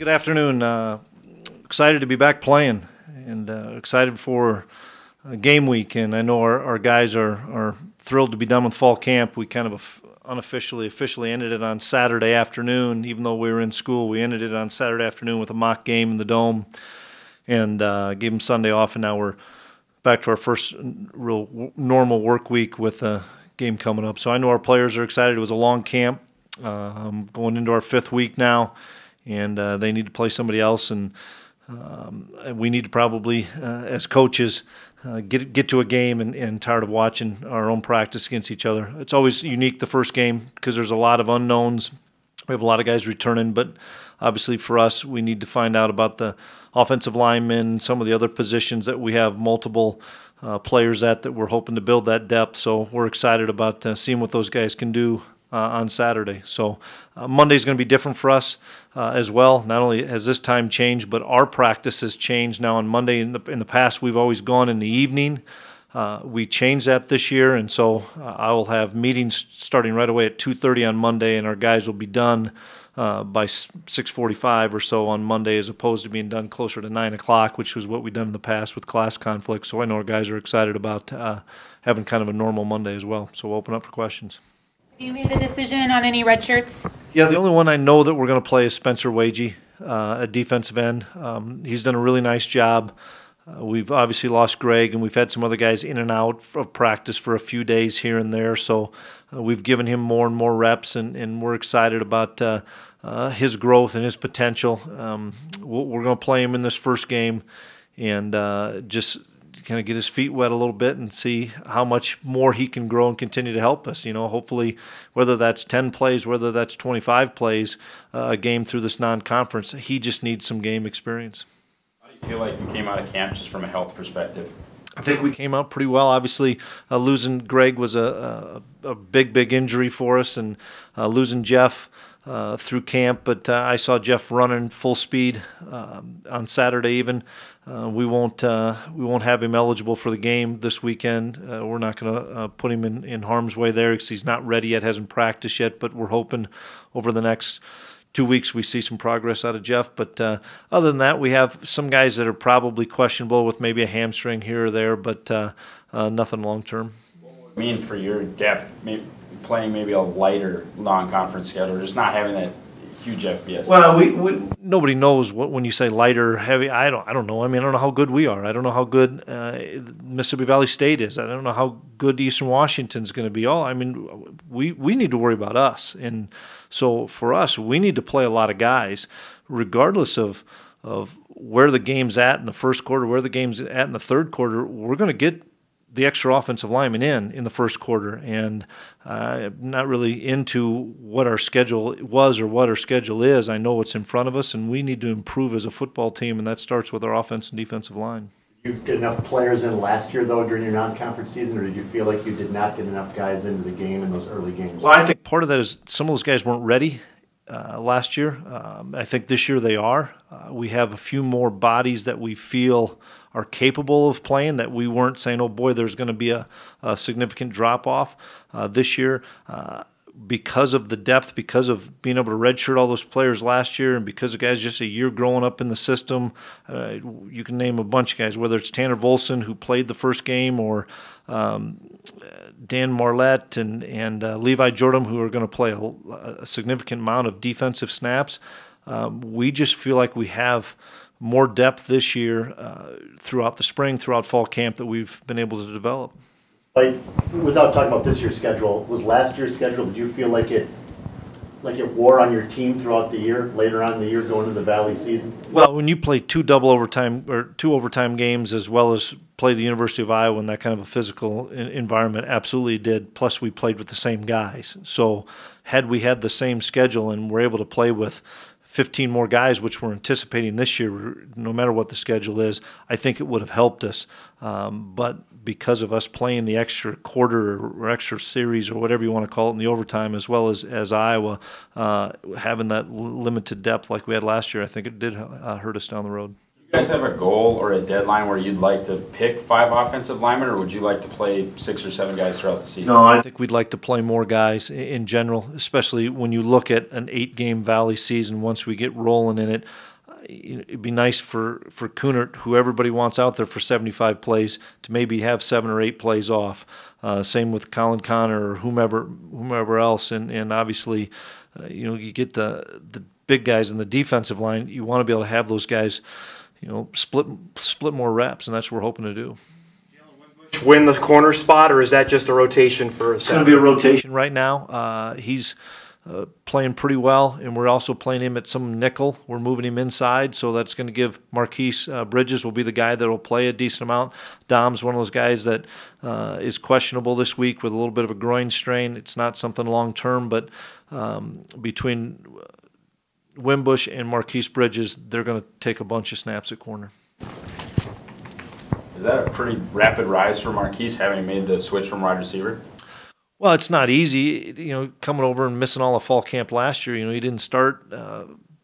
Good afternoon. Excited to be back playing and excited for game week. And I know our guys are thrilled to be done with fall camp. We kind of officially ended it on Saturday afternoon. Even though we were in school, we ended it on Saturday afternoon with a mock game in the Dome and gave them Sunday off. And now we're back to our first real normal work week with a game coming up. So I know our players are excited. It was a long camp, going into our fifth week now. And they need to play somebody else, and we need to probably, as coaches, get to a game and tired of watching our own practice against each other. It's always unique the first game because there's a lot of unknowns. We have a lot of guys returning, but obviously for us, we need to find out about the offensive linemen, some of the other positions that we have multiple players that we're hoping to build that depth. So we're excited about seeing what those guys can do on Saturday. So Monday's going to be different for us as well. Not only has this time changed, but our practice has changed now on Monday. In the past, we've always gone in the evening. We changed that this year, and so I will have meetings starting right away at 2:30 on Monday, and our guys will be done by 6:45 or so on Monday, as opposed to being done closer to 9 o'clock, which was what we've done in the past with class conflicts. So I know our guys are excited about having kind of a normal Monday as well. So we'll open up for questions. Have you made a decision on any red shirts? Yeah, the only one I know that we're going to play is Spencer Wagey at defensive end. He's done a really nice job. We've obviously lost Greg, and we've had some other guys in and out of practice for a few days here and there. So we've given him more and more reps, and we're excited about his growth and his potential. We're going to play him in this first game and just kind of get his feet wet a little bit and see how much more he can grow and continue to help us. You know, hopefully, whether that's 10 plays, whether that's 25 plays, a game through this non-conference, he just needs some game experience. How do you feel like you came out of camp just from a health perspective? I think we came out pretty well. Obviously, losing Greg was a big injury for us, and losing Jeff through camp. But I saw Jeff running full speed on Saturday even. We won't have him eligible for the game this weekend. We're not going to put him in harm's way there because he's not ready yet, hasn't practiced yet. But we're hoping over the next 2 weeks we see some progress out of Jeff. But other than that, we have some guys that are probably questionable with maybe a hamstring here or there, but nothing long term. What would it mean for your depth, playing maybe a lighter non-conference schedule, just not having that huge FBS? Well, nobody knows what when you say lighter, heavy. I don't know. I mean, I don't know how good we are. I don't know how good Mississippi Valley State is. I don't know how good Eastern Washington's going to be. We need to worry about us, and so for us, we need to play a lot of guys, regardless of where the game's at in the first quarter, where the game's at in the third quarter. We're going to get the extra offensive lineman in the first quarter, and I'm not really into what our schedule was or what our schedule is. I know what's in front of us, and we need to improve as a football team, and that starts with our offense and defensive line. Did you get enough players in last year, though, during your non-conference season, or did you feel like you did not get enough guys into the game in those early games? Well, I think part of that is some of those guys weren't ready last year. I think this year they are. We have a few more bodies that we feel are capable of playing, that we weren't saying, oh boy, there's going to be a significant drop-off this year. Because of the depth, because of being able to redshirt all those players last year, and because of guys just a year growing up in the system, you can name a bunch of guys, whether it's Tanner Volson, who played the first game, or Dan Marlette and Levi Jordan, who are going to play a significant amount of defensive snaps. We just feel like we have more depth this year throughout the spring, throughout fall camp, that we've been able to develop. Without talking about this year's schedule, was last year's schedule, did you feel like it wore on your team throughout the year, later on in the year going into the Valley season? Well, when you play two overtime games, as well as play the University of Iowa in that kind of a physical environment, absolutely did. Plus, we played with the same guys. So had we had the same schedule and were able to play with 15 more guys, which we're anticipating this year, no matter what the schedule is, I think it would have helped us. But because of us playing the extra quarter or extra series or whatever you want to call it in the overtime, as well as Iowa, having that limited depth like we had last year, I think it did hurt us down the road. You guys have a goal or a deadline where you'd like to pick 5 offensive linemen, or would you like to play 6 or 7 guys throughout the season? No, I think we'd like to play more guys in general, especially when you look at an 8-game Valley season. Once we get rolling in it, it'd be nice for Kunert, who everybody wants out there for 75 plays, to maybe have 7 or 8 plays off. Same with Colin Connor or whomever else, and obviously, you get the big guys in the defensive line. You want to be able to have those guys, split more reps, and that's what we're hoping to do. Win the corner spot, or is that just a rotation for a It's going to be a rotation right now. He's playing pretty well, and we're also playing him at some nickel. We're moving him inside, so that's going to give Marquise Bridges will be the guy that will play a decent amount. Dom's one of those guys that is questionable this week with a little bit of a groin strain. It's not something long-term, but between Wimbush and Marquise Bridges, they're going to take a bunch of snaps at corner. Is that a pretty rapid rise for Marquise, having made the switch from wide receiver? Well, it's not easy, coming over and missing all of fall camp last year. He didn't start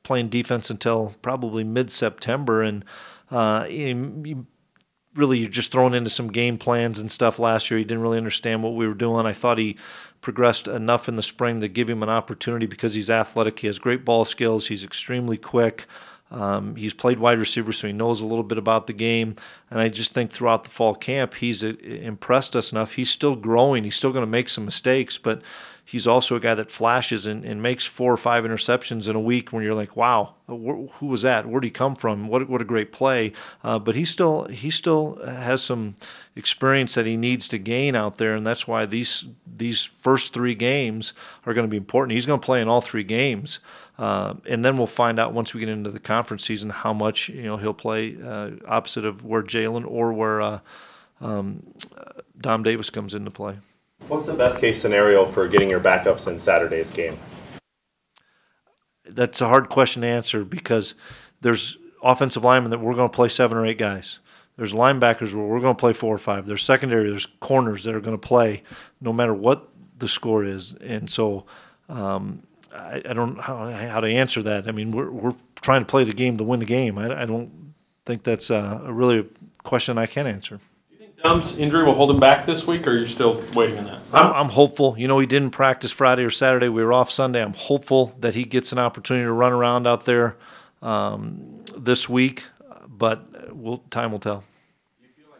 playing defense until probably mid-September, and you're just thrown into some game plans and stuff last year. He didn't really understand what we were doing. I thought he progressed enough in the spring to give him an opportunity because he's athletic. He has great ball skills. He's extremely quick. He's played wide receiver, so he knows a little bit about the game. And I just think throughout the fall camp, he's impressed us enough. He's still growing. He's still going to make some mistakes, but he's also a guy that flashes and makes 4 or 5 interceptions in a week when you're like, wow, who was that? Where'd he come from? What a great play. But he still has some experience that he needs to gain out there, and that's why these first 3 games are going to be important. He's going to play in all 3 games. And then we'll find out once we get into the conference season how much he'll play opposite of where Jalen or where Dom Davis comes into play. What's the best case scenario for getting your backups in Saturday's game? That's a hard question to answer because there's offensive linemen that we're going to play 7 or 8 guys. There's linebackers where we're going to play 4 or 5. There's secondary, there's corners that are going to play no matter what the score is. And so I don't know how to answer that. I mean, we're trying to play the game to win the game. I don't think that's really a question I can answer. Dom's injury will hold him back this week, or are you still waiting on that? I'm hopeful. He didn't practice Friday or Saturday. We were off Sunday. I'm hopeful that he gets an opportunity to run around out there this week, but time will tell.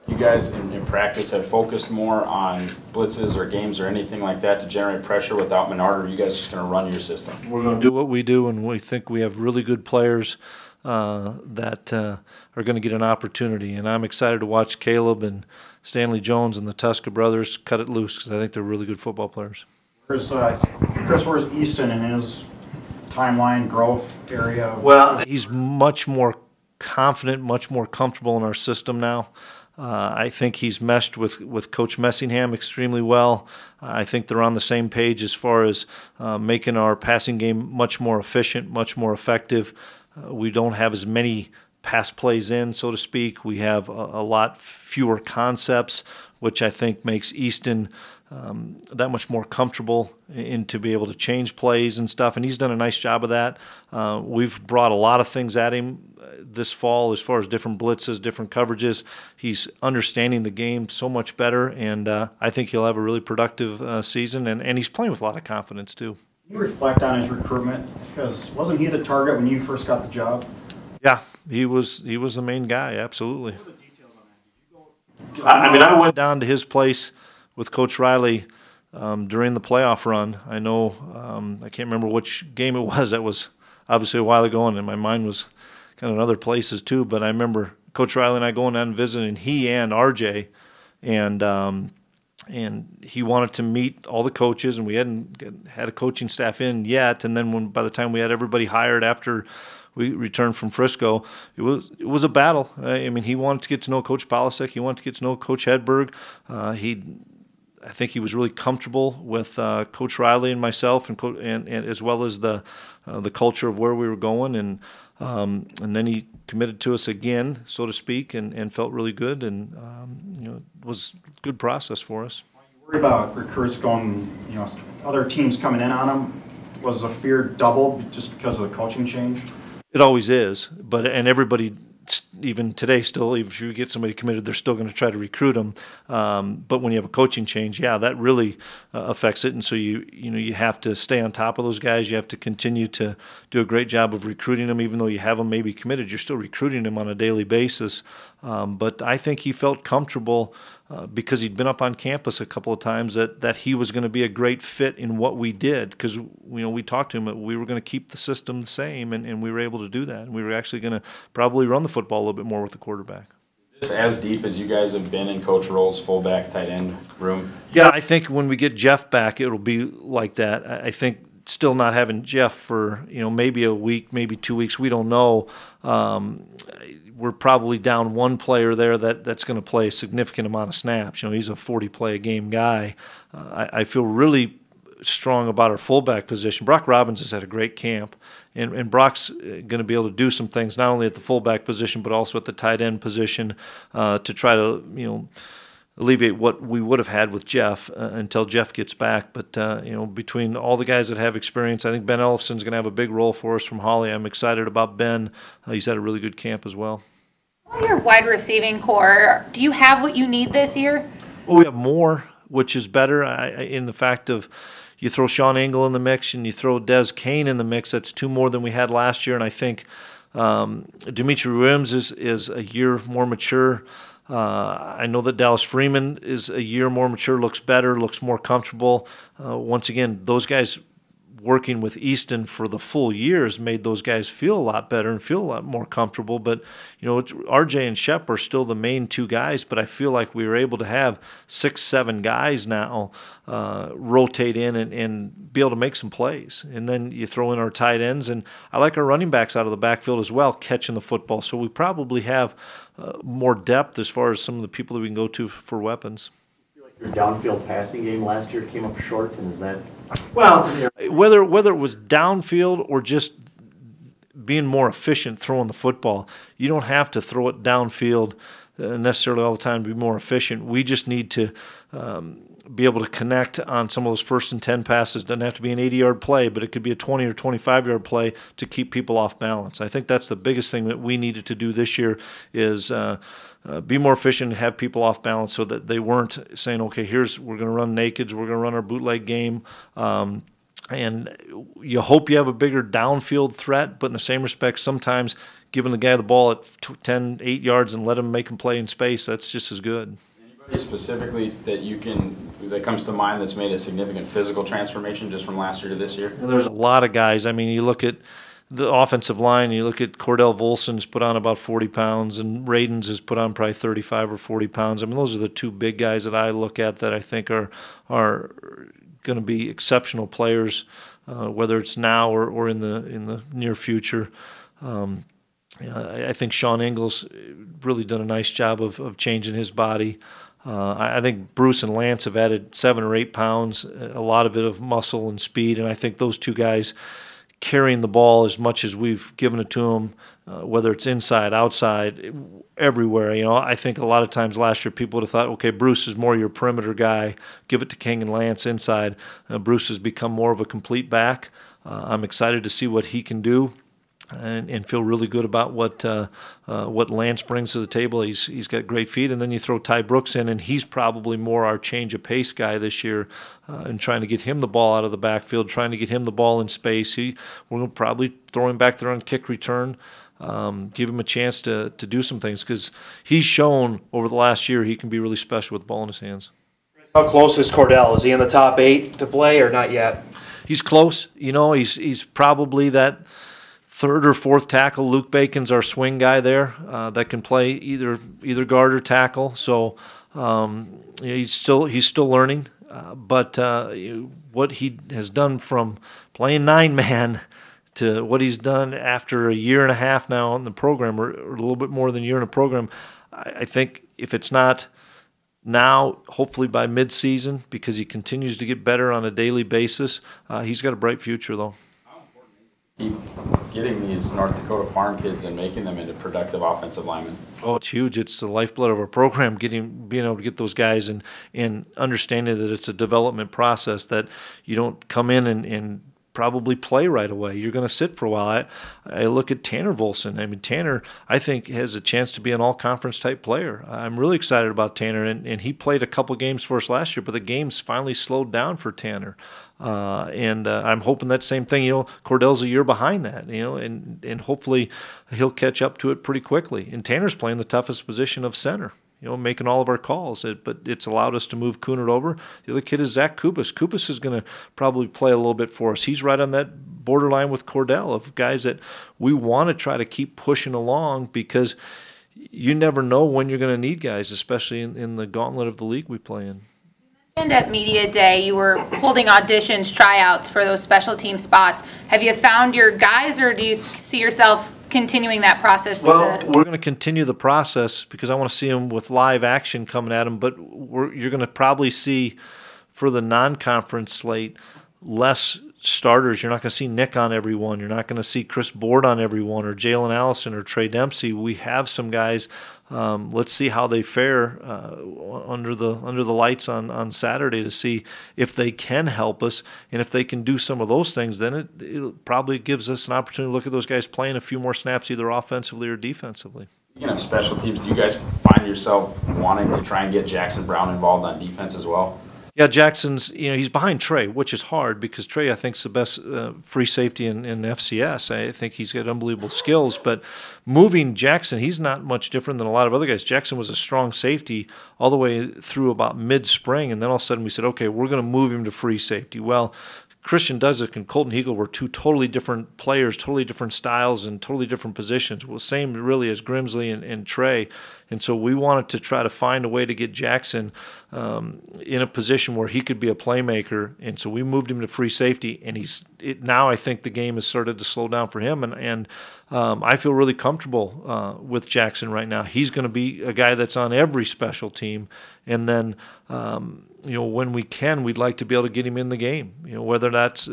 You guys in practice have focused more on blitzes or games or anything like that to generate pressure without Menard, or are you guys just going to run your system? We're going to do what we do, and we think we have really good players that are going to get an opportunity. And I'm excited to watch Caleb and Stanley Jones and the Tuska brothers cut it loose because I think they're really good football players. Chris, where's Easton in his timeline growth area? Well, he's much more confident, much more comfortable in our system now. I think he's meshed with Coach Messingham extremely well. I think they're on the same page as far as making our passing game much more efficient, much more effective. We don't have as many pass plays in, so to speak. We have a lot fewer concepts, which I think makes Easton that much more comfortable to be able to change plays and stuff, and he's done a nice job of that. We've brought a lot of things at him this fall as far as different blitzes, different coverages. He's understanding the game so much better, and I think he'll have a really productive season, and he's playing with a lot of confidence too. Can you reflect on his recruitment? Because wasn't he the target when you first got the job? Yeah, he was the main guy, absolutely. I went down to his place with Coach Riley during the playoff run. I know I can't remember which game it was. That was obviously a while ago, and my mind was kind of in other places too. But I remember Coach Riley and I going down and visiting, he and RJ, and he wanted to meet all the coaches, and we hadn't had a coaching staff in yet. And then by the time we had everybody hired after we returned from Frisco, it was a battle. I mean, he wanted to get to know Coach Polasek. He wanted to get to know Coach Hedberg. I think he was really comfortable with Coach Riley and myself, and as well as the culture of where we were going. And then he committed to us again, so to speak, and felt really good. And it was a good process for us. You worried about recruits going, other teams coming in on them? Was the fear doubled just because of the coaching change? It always is, and everybody even today, still, if you get somebody committed, they're still going to try to recruit them. But when you have a coaching change, yeah, that really affects it. And so you have to stay on top of those guys. You have to continue to do a great job of recruiting them, even though you have them maybe committed. You're still recruiting them on a daily basis. But I think he felt comfortable because he'd been up on campus a couple of times that he was going to be a great fit in what we did, because we talked to him that we were going to keep the system the same, and we were able to do that. And we were actually going to probably run the football a little bit more with the quarterback. Is this as deep as you guys have been in coach roles, fullback, tight end room? Yeah, I think when we get Jeff back, it'll be like that. I think still not having Jeff for maybe a week, maybe 2 weeks, we don't know. We're probably down one player there that's going to play a significant amount of snaps. He's a 40-play-a-game guy. I feel really strong about our fullback position. Brock Robbins has had a great camp, and Brock's going to be able to do some things not only at the fullback position but also at the tight end position to try to alleviate what we would have had with Jeff until Jeff gets back. But between all the guys that have experience, I think Ben Ellefson's going to have a big role for us from Holly. I'm excited about Ben. He's had a really good camp as well. Your wide receiving core, do you have what you need this year? Well, we have more, which is better in the fact of you throw Sean Engel in the mix and you throw Des Kane in the mix. That's two more than we had last year. And I think Dimitri Williams is a year more mature. I know that Dallas Freeman is a year more mature, looks better, looks more comfortable. Once again, those guys working with Easton for the full year has made those guys feel a lot better and feel a lot more comfortable. But, RJ and Shep are still the main two guys, but I feel like we were able to have 6-7 guys now rotate in and be able to make some plays. And then you throw in our tight ends, and I like our running backs out of the backfield as well, catching the football. So we probably have more depth as far as some of the people that we can go to for weapons. Your downfield passing game last year came up short, and is that Whether it was downfield or just being more efficient throwing the football, you don't have to throw it downfield necessarily all the time to be more efficient. We just need to be able to connect on some of those 1st and 10 passes. Doesn't have to be an 80-yard play, but it could be a 20 or 25-yard play to keep people off balance. I think that's the biggest thing that we needed to do this year is be more efficient and have people off balance so that they weren't saying, okay, we're going to run nakeds, we're going to run our bootleg game. And you hope you have a bigger downfield threat, but in the same respect, sometimes giving the guy the ball at 8 yards and let him make him play in space, that's just as good. Anybody specifically that comes to mind that's made a significant physical transformation just from last year to this year? There's a lot of guys. I mean, you look at the offensive line, you look at Cordell Volson's put on about 40 pounds, and Radens has put on probably 35 or 40 pounds. I mean, those are the two big guys that I look at that I think are going to be exceptional players, whether it's now or in the near future. I think Sean Engel's really done a nice job of changing his body. I think Bruce and Lance have added 7 or 8 pounds, a lot of it of muscle and speed, and I think those two guys carrying the ball as much as we've given it to them, whether it's inside, outside, everywhere. I think a lot of times last year people would have thought, okay, Bruce is more your perimeter guy, give it to King and Lance inside. Bruce has become more of a complete back. I'm excited to see what he can do. And feel really good about what Lance brings to the table. He's got great feet, and then you throw Ty Brooks in, and he's probably more our change of pace guy this year, and trying to get him the ball out of the backfield, trying to get him the ball in space. We're going to probably throw him back there on kick return, give him a chance to do some things, because he's shown over the last year he can be really special with the ball in his hands. How close is Cordell? Is he in the top 8 to play or not yet? He's close. He's probably that 3rd or 4th tackle. Luke Bacon's our swing guy there that can play either guard or tackle. So he's still learning. But what he has done from playing 9-man to what he's done after a year and a half now in the program, or a little bit more than a year in the program, I think if it's not now, hopefully by mid-season, because he continues to get better on a daily basis, he's got a bright future though. Keep getting these North Dakota farm kids and making them into productive offensive linemen? Oh, it's huge. It's the lifeblood of our program, being able to get those guys and understanding that it's a development process, that you don't come in and probably play right away. You're going to sit for a while. I look at Tanner Volson. I mean, Tanner, I think, has a chance to be an all-conference type player. I'm really excited about Tanner, and he played a couple games for us last year, but the games finally slowed down for Tanner. And I'm hoping that same thing. Cordell's a year behind that, and hopefully he'll catch up to it pretty quickly. And Tanner's playing the toughest position of center, making all of our calls. But it's allowed us to move Kunert over. The other kid is Zach Kubas. Kubas is going to probably play a little bit for us. He's right on that borderline with Cordell of guys that we want to try to keep pushing along, because you never know when you're going to need guys, especially in the gauntlet of the league we play in. And at Media Day, you were holding auditions, tryouts for those special team spots. Have you found your guys, or do you see yourself continuing that process? Well, we're going to continue the process because I want to see them with live action coming at them, but you're going to probably see, for the non-conference slate, less starters. You're not going to see Nick on everyone. You're not going to see Chris Board on everyone, or Jalen Allison or Trey Dempsey. We have some guys. Let's see how they fare under the lights on Saturday to see if they can help us, and if they can do some of those things, then it probably gives us an opportunity to look at those guys playing a few more snaps, either offensively or defensively. Special teams, do you guys find yourself wanting to try and get Jackson Brown involved on defense as well? Yeah, Jackson's, he's behind Trey, which is hard because Trey, I think, is the best free safety in FCS. I think he's got unbelievable skills. But moving Jackson, he's not much different than a lot of other guys. Jackson was a strong safety all the way through about mid-spring, and then all of a sudden we said, okay, we're going to move him to free safety. Well, Christian Dudzik and Colton Hegel were two totally different players, totally different styles, and totally different positions. Well, same really as Grimsley and Trey. And so we wanted to try to find a way to get Jackson in a position where he could be a playmaker. And so we moved him to free safety. And now I think the game has started to slow down for him. And I feel really comfortable with Jackson right now. He's going to be a guy that's on every special team. And then when we can, we'd like to be able to get him in the game, whether that's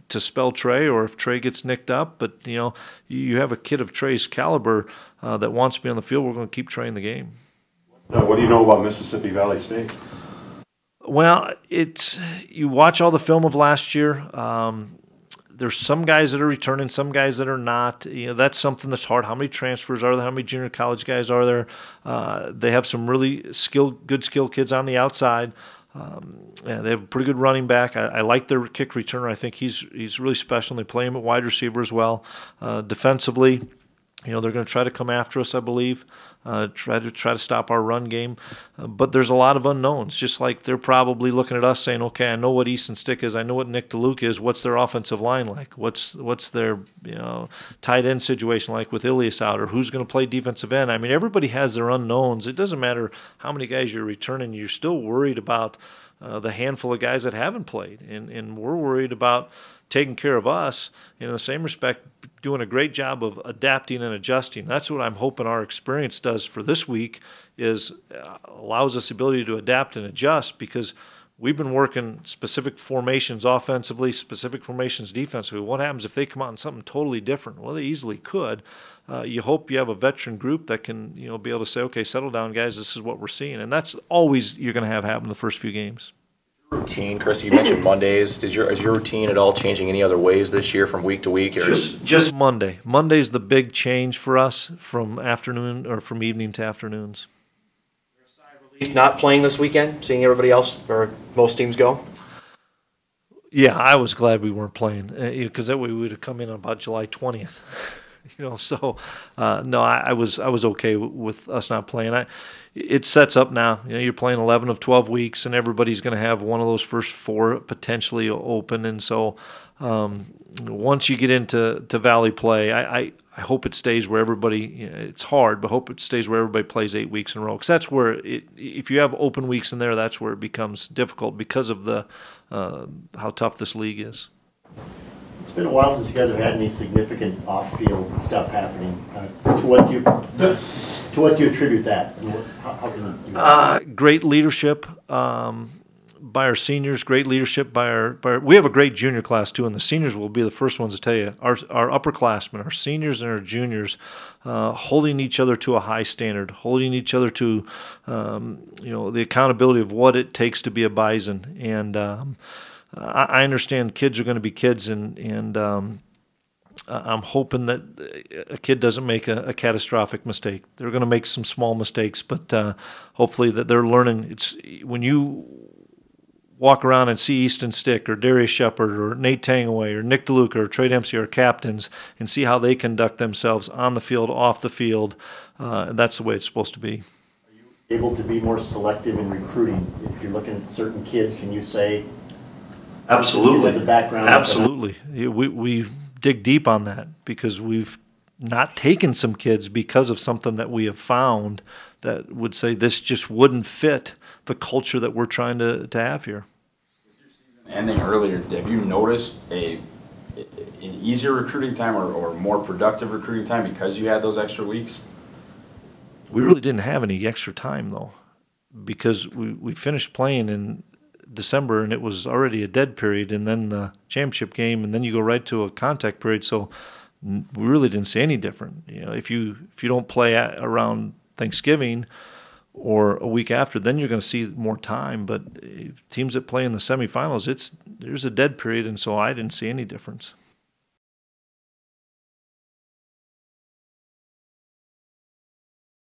to spell Trey or if Trey gets nicked up. But, you have a kid of Trey's caliber that wants to be on the field, we're going to keep Trey in the game. Now, what do you know about Mississippi Valley State? Well, you watch all the film of last year. There's some guys that are returning, some guys that are not. That's something that's hard. How many transfers are there? How many junior college guys are there? They have some really good skilled kids on the outside. They have a pretty good running back. I like their kick returner. I think he's really special, and they play him at wide receiver as well. Defensively, they're going to try to come after us, I believe, try to stop our run game. But there's a lot of unknowns, just like they're probably looking at us saying, okay, I know what Easton Stick is. I know what Nick DeLuca is. What's their offensive line like? What's their tight end situation like with Ilias out? Or who's going to play defensive end? I mean, everybody has their unknowns. It doesn't matter how many guys you're returning. You're still worried about the handful of guys that haven't played. And we're worried about taking care of us, in the same respect, doing a great job of adapting and adjusting. That's what I'm hoping our experience does for this week, is allows us the ability to adapt and adjust, because we've been working specific formations offensively, specific formations defensively. What happens if they come out in something totally different? Well, they easily could. You hope you have a veteran group that can be able to say, okay, settle down, guys, this is what we're seeing. And that's always you're going to have happen the first few games. Routine, Chris, you mentioned Mondays. Is your routine at all changing any other ways this year from week to week? Or? Just Monday. Monday's the big change for us from afternoon or from evening to afternoons. Not playing this weekend, seeing everybody else or most teams go? Yeah, I was glad we weren't playing, because that way we would have come in on about July 20th. So no, I was okay with us not playing. It sets up now. You're playing 11 of 12 weeks, and everybody's going to have one of those first four potentially open. And so once you get into Valley play, I hope it stays where everybody. It's hard, but hope it stays where everybody plays 8 weeks in a row. Because that's where if you have open weeks in there, that's where it becomes difficult because of the how tough this league is. It's been a while since you guys have had any significant off-field stuff happening. To what do you attribute that? How can you do that? Great leadership by our seniors. Great leadership by our. We have a great junior class too, and the seniors will be the first ones to tell you. Our upperclassmen, our seniors and our juniors, holding each other to a high standard, holding each other to the accountability of what it takes to be a Bison, and I understand kids are going to be kids, and I'm hoping that a kid doesn't make a catastrophic mistake. They're going to make some small mistakes, but hopefully that they're learning. It's when you walk around and see Easton Stick or Darius Shepard or Nate Tangaway or Nick DeLuca or Trey Dempsey, our captains, and see how they conduct themselves on the field, off the field. That's the way it's supposed to be. Able to be more selective in recruiting? If you're looking at certain kids, can you say, Absolutely. As a background, absolutely. We dig deep on that because we've not taken some kids because of something that we have found that would say this just wouldn't fit the culture that we're trying to have here. Ending earlier, have you noticed an easier recruiting time or more productive recruiting time because you had those extra weeks? We really didn't have any extra time, though, because we finished playing in December and it was already a dead period, and then the championship game, and then you go right to a contact period. So we really didn't see any different. You know, if you don't play around Thanksgiving or a week after, then you're going to see more time. But teams that play in the semifinals, there's a dead period, and so I didn't see any difference.